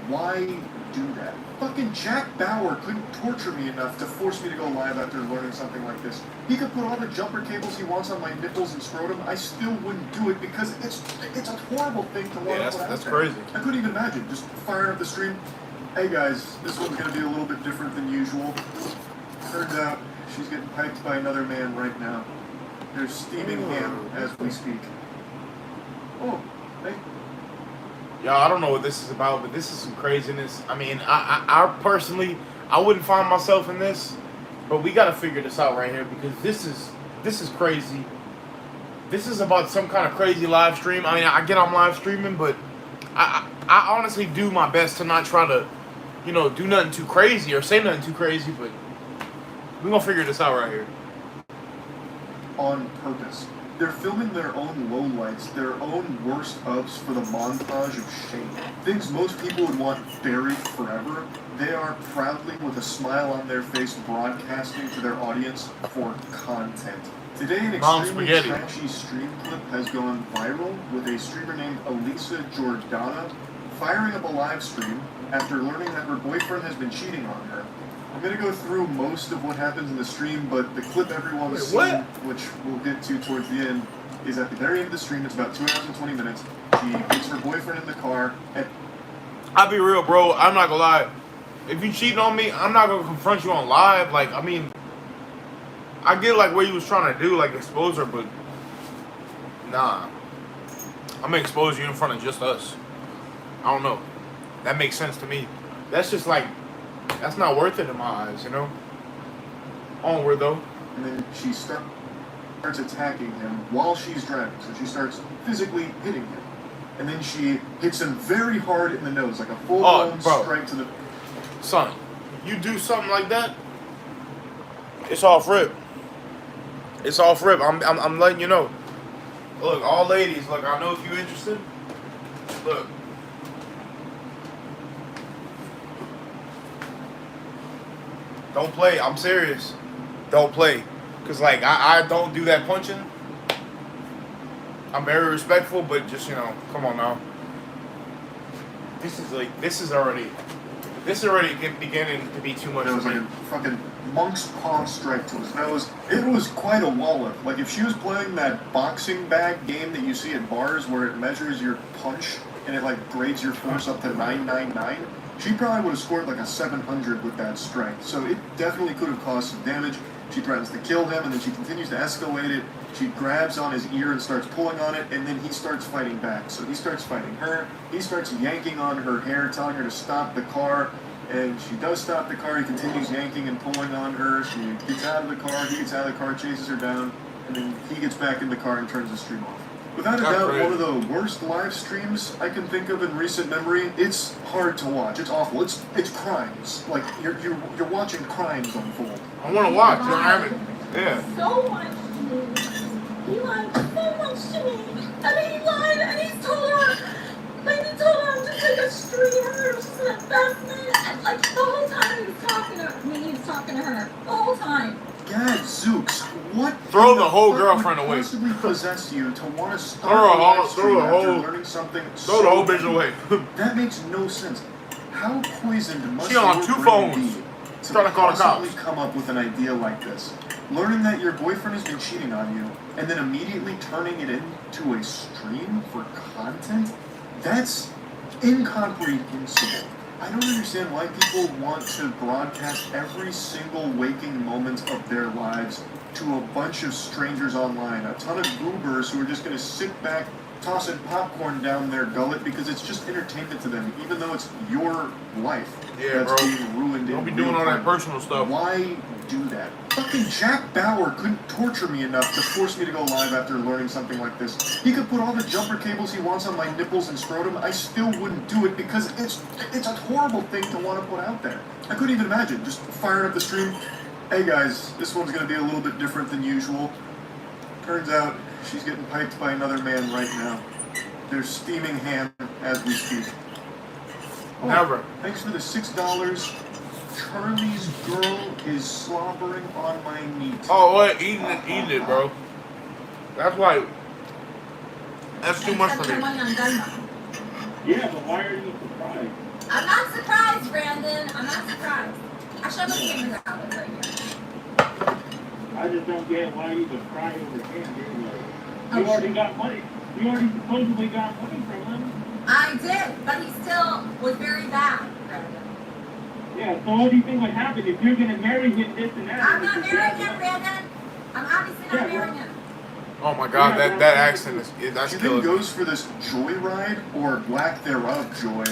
Why do that? Fucking Jack Bauer couldn't torture me enough to force me to go live after learning something like this. He could put all the jumper cables he wants on my nipples and scrotum. I still wouldn't do it because it's a horrible thing to want to put out that's there. crazy. I couldn't even imagine just firing up the stream. Hey guys, this one's gonna be a little bit different than usual. Turns out she's getting piped by another man right now. They're steaming ham as we speak. Oh, hey. Yo, I don't know what this is about, but this is some craziness. I mean, I personally, I wouldn't find myself in this, but we gotta figure this out right here because this is crazy. This is about some kind of crazy live stream. I mean, I get I'm live streaming, but I honestly do my best to not try to, do nothing too crazy or say nothing too crazy, but we're gonna figure this out right here. On purpose. They're filming their own lowlights, their own worst ups for the montage of shame. Things most people would want buried forever, they are proudly, with a smile on their face, broadcasting to their audience for content. Today, an extremely trashy stream clip has gone viral with a streamer named Elisa Jordana firing up a live stream after learning that her boyfriend has been cheating on her. I'm going to go through most of what happens in the stream, but the clip everyone's seen, which we'll get to towards the end, is at the very end of the stream. It's about 2 hours and 20 minutes. She gets her boyfriend in the car. And I'll be real, bro. I'm not going to lie. If you cheating on me, I'm not going to confront you on live. Like, I mean, I get, like, what you was trying to do, like, expose her, but nah. I'm going to expose you in front of just us. I don't know. That makes sense to me. That's just, like, that's not worth it in my eyes, Onward, though. And then she starts attacking him while she's driving. So she starts physically hitting him. And then she hits him very hard in the nose, like a full-blown strike to the... Son, you do something like that, it's off rip. It's off rip. I'm letting you know. Look, all ladies, look, I know if you're interested. Look. Don't play. I'm serious. Don't play. Because, like, I don't do that punching. I'm very respectful, but just, come on now. This is already beginning to be too much. It was like a fucking monk's paw strike to his nose. It was quite a wallop. Like, if she was playing that boxing bag game that you see at bars where it measures your punch and it, like, grades your force up to 999, she probably would have scored like a 700 with that strike. So it definitely could have caused some damage. She threatens to kill him, and then she continues to escalate it. She grabs on his ear and starts pulling on it, and then he starts fighting back. So he starts fighting her. He starts yanking on her hair, telling her to stop the car. And she does stop the car. He continues yanking and pulling on her. She gets out of the car. He gets out of the car, chases her down, and then he gets back in the car and turns the stream off. Without a doubt, one of the worst live streams I can think of in recent memory. It's hard to watch. It's awful. It's crimes. Like you're watching crimes unfold. I want to watch. You don't have it. Yeah. So much to me. He lied so much to me. And he lied and he told her. Like he told her I'm just like a streamer. I'm just an investment. And like the whole time he was talking to her. He was talking to her. The whole time. God, Zooks, what? Throw the whole girlfriend away. Possibly possessed you to want to start a live stream after learning something? Throw the whole bitch away. That makes no sense. How poisoned must she on your 2 brain phones. be to Trying to call the possibly cops. come up with an idea like this? Learning that your boyfriend has been cheating on you, and then immediately turning it into a stream for content? That's incomprehensible. I don't understand why people want to broadcast every single waking moment of their lives to a bunch of strangers online. A ton of goobers who are just going to sit back, tossing popcorn down their gullet because it's just entertainment to them, even though it's your life that's being ruined. Don't be doing all that personal stuff. Why do that? Fucking Jack Bauer couldn't torture me enough to force me to go live after learning something like this. He could put all the jumper cables he wants on my nipples and scrotum. I still wouldn't do it because it's a horrible thing to want to put out there. I couldn't even imagine just firing up the stream. Hey guys, this one's going to be a little bit different than usual. Turns out she's getting piped by another man right now. They're steaming ham as we speak. Oh, Never. Thanks for the $6. Charlie's girl is slobbering on my meat. Oh, what? Eating it, bro. That's why. That's too much for me. Yeah, but why are you surprised? I'm not fries. Actually, I'm gonna take this out right here. I just don't get why you even cry over him, dude. Like, Oh, you already got money. You already supposedly got money from him. I did, but he still was very bad. Yeah, so what do you think would happen if you're gonna marry him, this and that? I'm not marrying him, Brandon. I'm obviously not marrying him. Oh my God, that accent that's She then killing me. goes for this joyride, or lack thereof joy,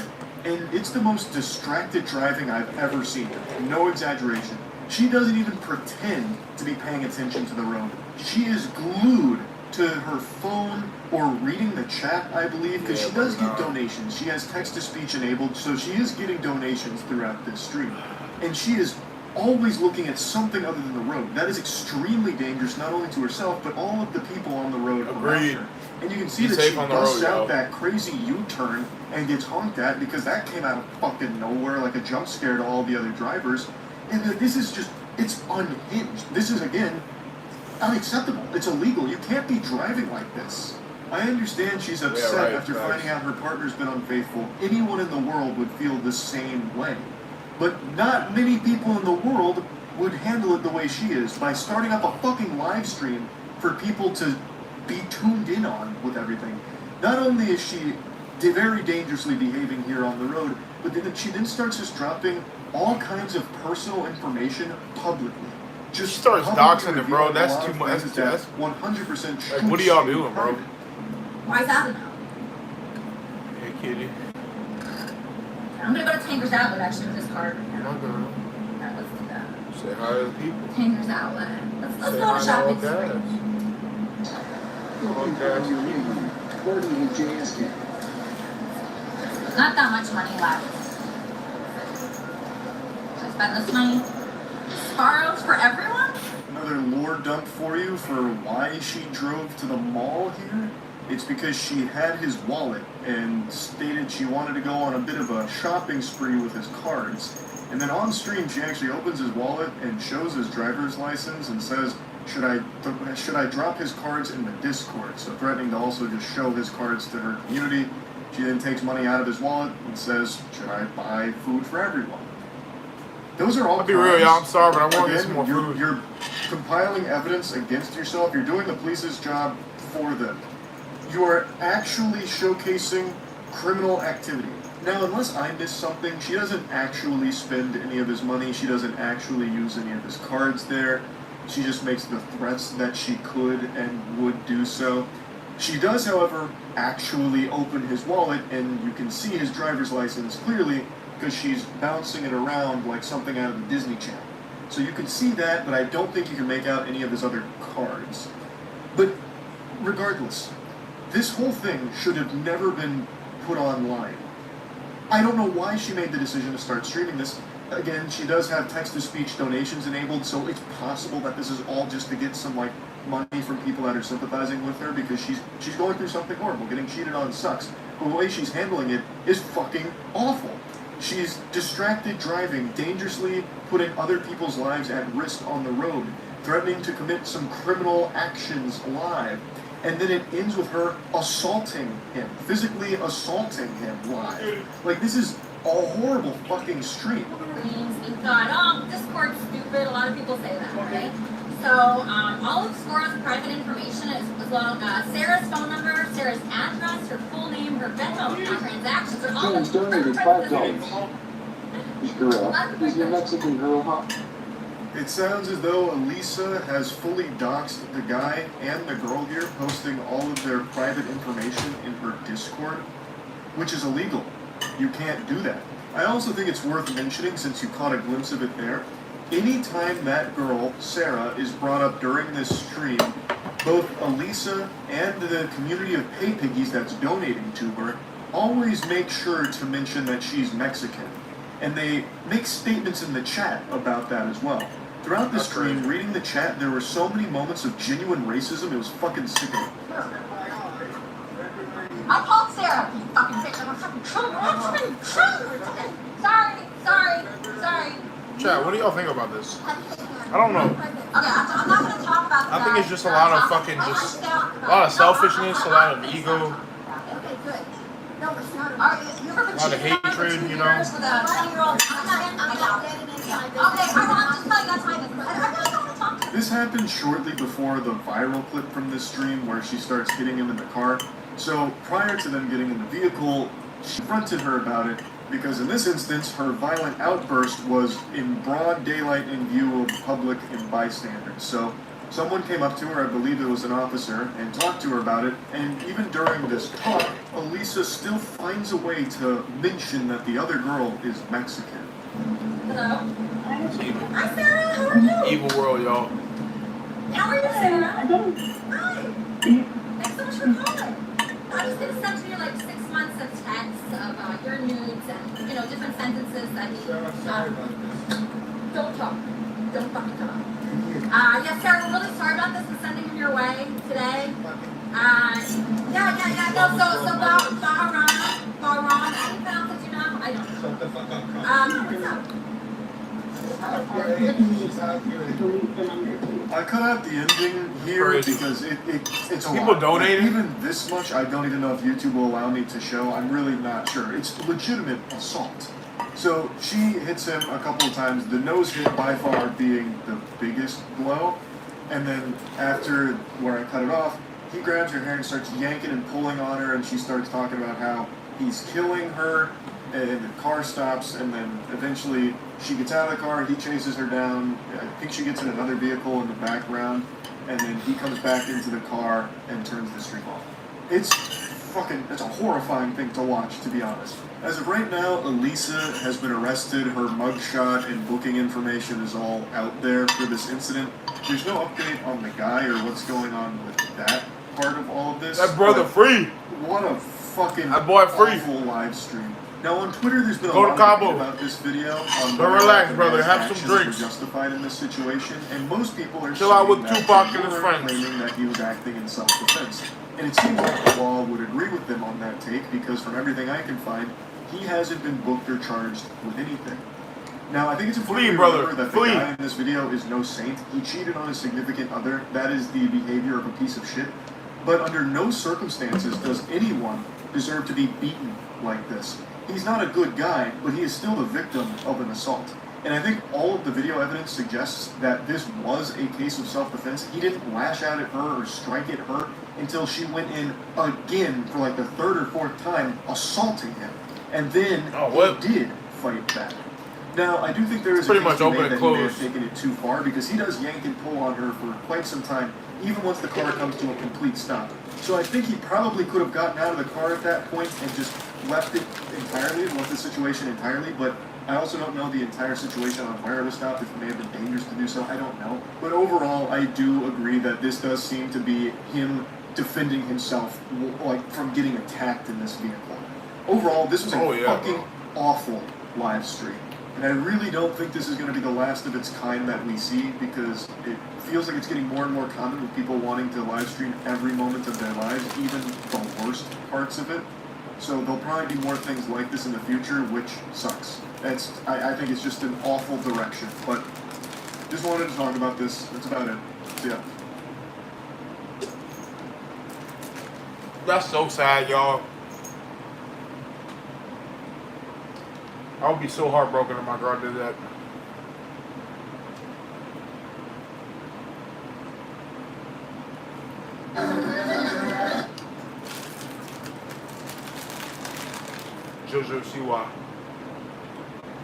and it's the most distracted driving I've ever seen. No exaggeration. She doesn't even pretend to be paying attention to the road. She is glued to her phone or reading the chat, I believe, because she does get donations. She has text-to-speech enabled, so she is getting donations throughout this stream. And she is always looking at something other than the road. That is extremely dangerous, not only to herself, but all of the people on the road around Agreed. her. And you can see Be that safe she on the busts road, out yo. that crazy U-turn and gets honked at because that came out of fucking nowhere like a jump scare to all the other drivers. And this is just, it's unhinged. This is, again, unacceptable. It's illegal. You can't be driving like this. I understand she's upset right, after facts. finding out her partner's been unfaithful. Anyone in the world would feel the same way. But not many people in the world would handle it the way she is, by starting up a fucking live stream for people to be tuned in on with everything. Not only is she very dangerously behaving here on the road, but then she then starts just dropping all kinds of personal information publicly. She starts publicly doxing it, bro. revealing That's a lot too of much. things That's- that 100% Like, what are y'all should stay doing, bro? private. Why is that a no? Hey, kitty. I'm gonna go to Tanker's Outlet actually with this card. My girl. Alright, let's do that. Say hi to the people. Tanker's Outlet. Let's Say go hi to to all shopping guys. spree. Okay. Not that much money left. Should I spend this money? Sparrows for everyone? Another lore dump for you for why she drove to the mall here. It's because she had his wallet and stated she wanted to go on a bit of a shopping spree with his cards. And then on stream, she actually opens his wallet and shows his driver's license and says, should I drop his cards in the Discord? So threatening to also just show his cards to her community. She then takes money out of his wallet and says, should I buy food for everyone? Those are all I'll be real, y'all. I'm sorry, but I want to get some more Again, food. you're compiling evidence against yourself. You're doing the police's job for them. You are actually showcasing criminal activity. Now, unless I missed something, she doesn't actually spend any of his money. She doesn't actually use any of his cards there. She just makes the threats that she could and would do so. She does, however, actually open his wallet, and you can see his driver's license clearly because she's bouncing it around like something out of the Disney Channel. So you can see that, but I don't think you can make out any of his other cards. But regardless, this whole thing should have never been put online. I don't know why she made the decision to start streaming this. Again, she does have text-to-speech donations enabled, so it's possible that this is all just to get some, like, money from people that are sympathizing with her because she's going through something horrible. Getting cheated on sucks. But the way she's handling it is fucking awful. She's distracted driving, dangerously putting other people's lives at risk on the road, threatening to commit some criminal actions live. And then it ends with her assaulting him, physically assaulting him live. Like, this is a horrible fucking stream. Means God. Discord's stupid. A lot of people say that, right? So, all of Scora's private information as well Sarah's phone number, Sarah's address, her full name, her Venmo transactions, are all James donated $5. This girl, is your Mexican girl, huh? It sounds as though Elisa has fully doxed the guy and the girl here, posting all of their private information in her Discord, which is illegal. You can't do that. I also think it's worth mentioning, since you caught a glimpse of it there, anytime that girl, Sarah, is brought up during this stream, both Elisa and the community of Pay Piggies that's donating to her always make sure to mention that she's Mexican. And they make statements in the chat about that as well. Throughout the stream, reading the chat, there were so many moments of genuine racism, it was fucking sickening. I called Sarah. You fucking bitch. I'm a fucking Sorry. Chat, what do y'all think about this? I don't know. Okay, I'm not gonna talk about I think it's just a lot of fucking just a lot of selfishness, a lot of ego. Okay, good. No, it's not. Alright, you ever been All the hatred, you know. With a 10-year-old accent, I got it. Okay, I'm just telling you that's my business. I really don't want to talk to you. This happened shortly before the viral clip from this stream where she starts hitting him in the car. So prior to them getting in the vehicle, she confronted her about it because in this instance, her violent outburst was in broad daylight in view of public and bystanders. So someone came up to her, I believe it was an officer, and talked to her about it. And even during this talk, Elisa still finds a way to mention that the other girl is Mexican. Hello? It's evil. Hi, Sarah. How are you? Evil world, y'all. How are you, Sarah? Hi. Thanks so much for calling. I was going to send you like 6 months of texts of your nudes and, you know, different sentences that he... Don't talk. Don't fucking talk. Yes, Sarah, we're really sorry about this. I'm sending him your way today. Yeah. No, so Bahram, any pronounce it, you know? I don't know. Shut the fuck up. What's up? I cut out the ending here Crazy. because it's a People lot. donating? Even this much, I don't even know if YouTube will allow me to show. I'm really not sure. It's legitimate assault. So she hits him a couple of times, the nose hit by far being the biggest blow. And then after where I cut it off, he grabs her hair and starts yanking and pulling on her, and she starts talking about how he's killing her, and the car stops, and then eventually she gets out of the car, he chases her down, I think she gets in another vehicle in the background, and then he comes back into the car and turns the stream off. It's a horrifying thing to watch, to be honest. As of right now, Elisa has been arrested, her mugshot and booking information is all out there for this incident. There's no update on the guy or what's going on with that part of all of this. That brother but free. what a fucking That boy free. awful live stream. Now on Twitter, there's been a Go to lot of Cabo. debate about this video. On Go whether relax, the brother. man's Have some actions drinks. were justified in this situation, and most people are Chill out saying with that Tupac and people his are friends. claiming that he was acting in self-defense. And it seems like the law would agree with them on that take because from everything I can find, he hasn't been booked or charged with anything. Now, I think it's important Flee, to brother. remember that Flee. the guy in this video is no saint. He cheated on his significant other. That is the behavior of a piece of shit. But under no circumstances does anyone deserve to be beaten like this. He's not a good guy, but he is still the victim of an assault. And I think all of the video evidence suggests that this was a case of self-defense. He didn't lash out at her or strike at her until she went in again for like the third or fourth time, assaulting him. And then he did fight back. Now, I do think there is Pretty a much case to be open made and that he may have closed. taken it too far because he does yank and pull on her for quite some time, even once the car comes to a complete stop. So I think he probably could have gotten out of the car at that point and just left it entirely, left the situation entirely, but I also don't know the entire situation on where it was stopped, if it may have been dangerous to do so, I don't know. But overall, I do agree that this does seem to be him defending himself, like, from getting attacked in this vehicle. Overall, this was a fucking awful live stream. And I really don't think this is going to be the last of its kind that we see because it feels like it's getting more and more common with people wanting to live stream every moment of their lives, even the worst parts of it. So there'll probably be more things like this in the future, which sucks. I think it's just an awful direction. But just wanted to talk about this. That's about it. So yeah. That's so sad, y'all. I would be so heartbroken if my girl did that. JoJo Siwa.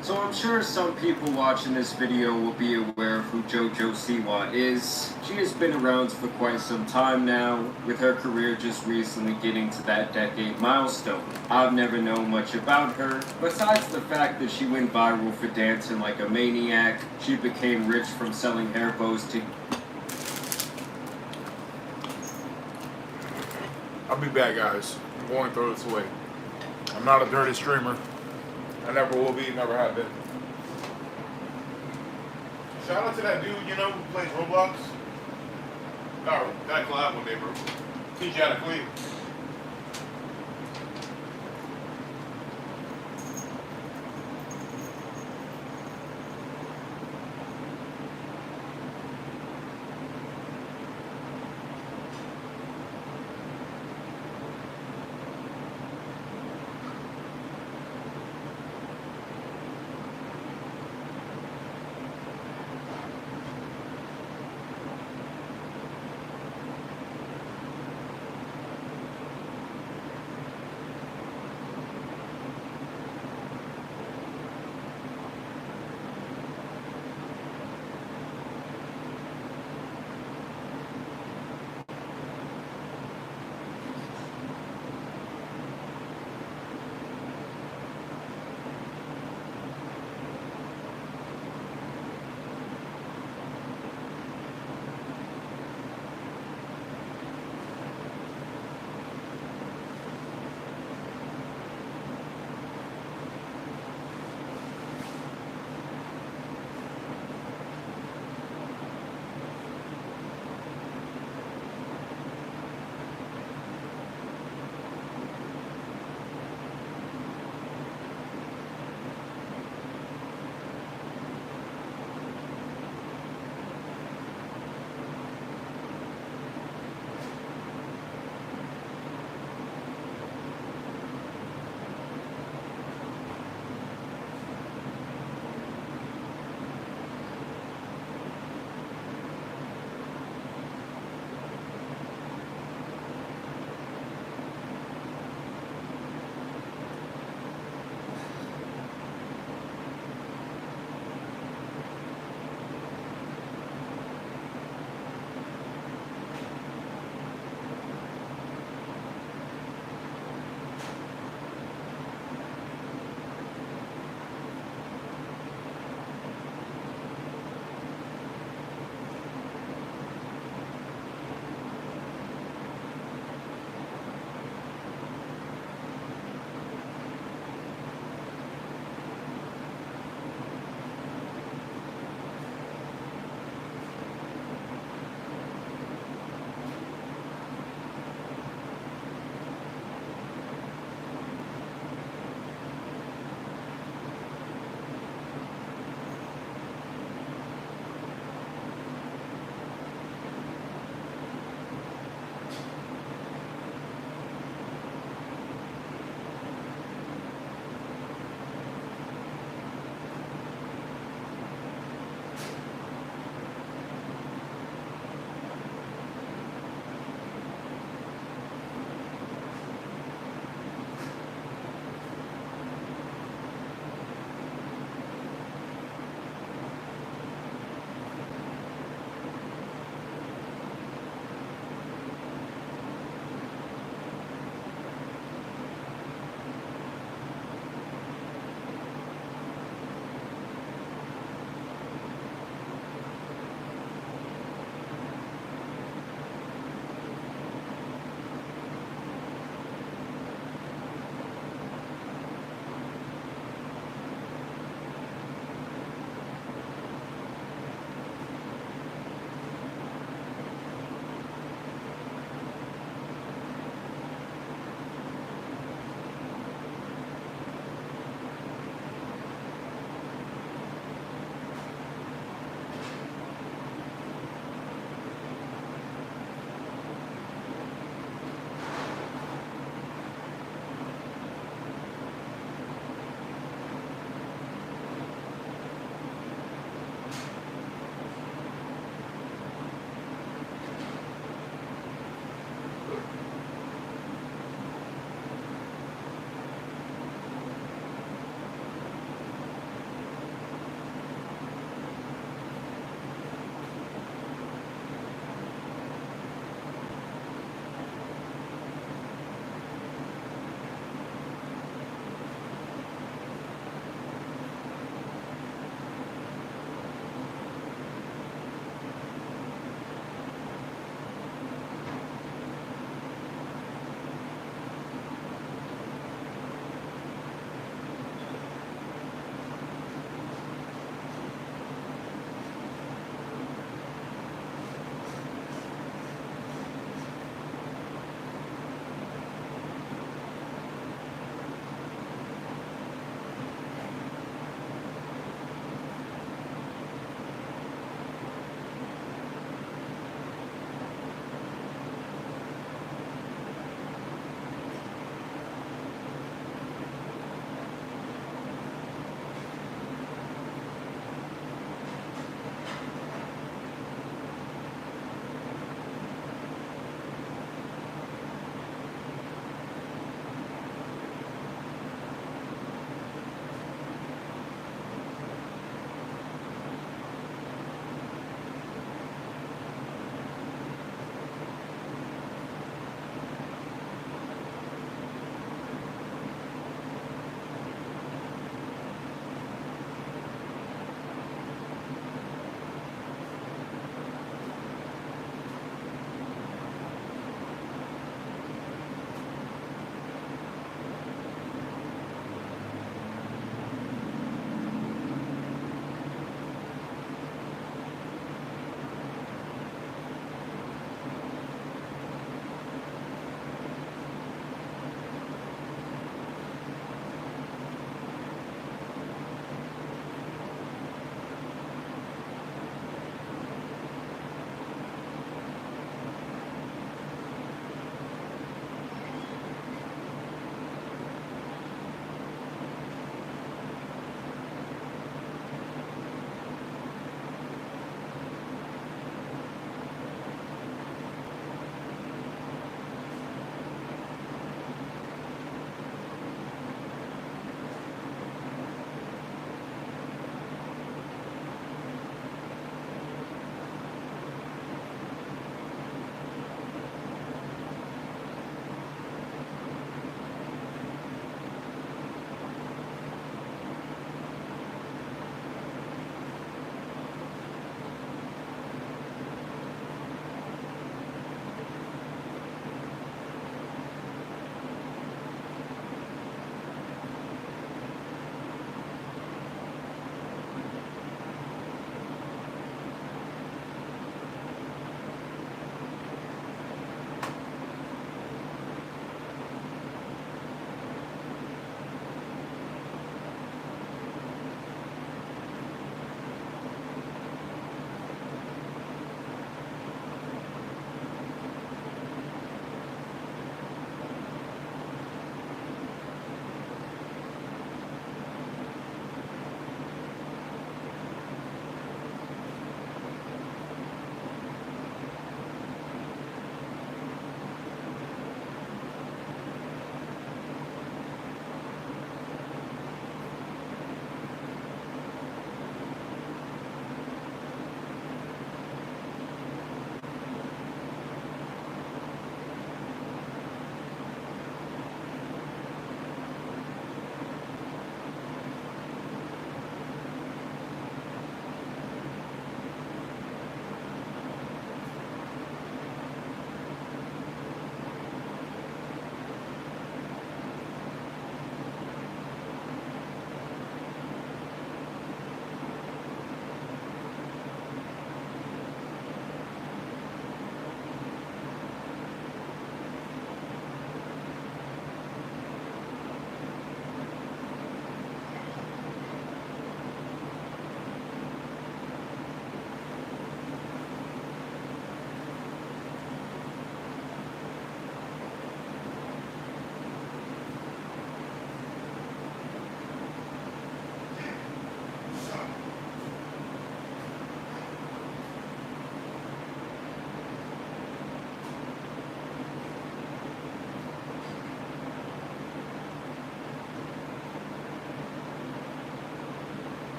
So I'm sure some people watching this video will be aware of who JoJo Siwa is. She has been around for quite some time now, with her career just recently getting to that decade milestone. I've never known much about her, besides the fact that she went viral for dancing like a maniac. She became rich from selling hair bows to... I'll be back, guys. I'm going to throw this away. I'm not a dirty streamer. I never will be, never have been. Shout out to that dude, you know, who plays Roblox. No, that collab one day, bro. Teach you how to clean.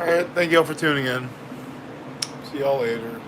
right. Thank y'all for tuning in. See y'all later.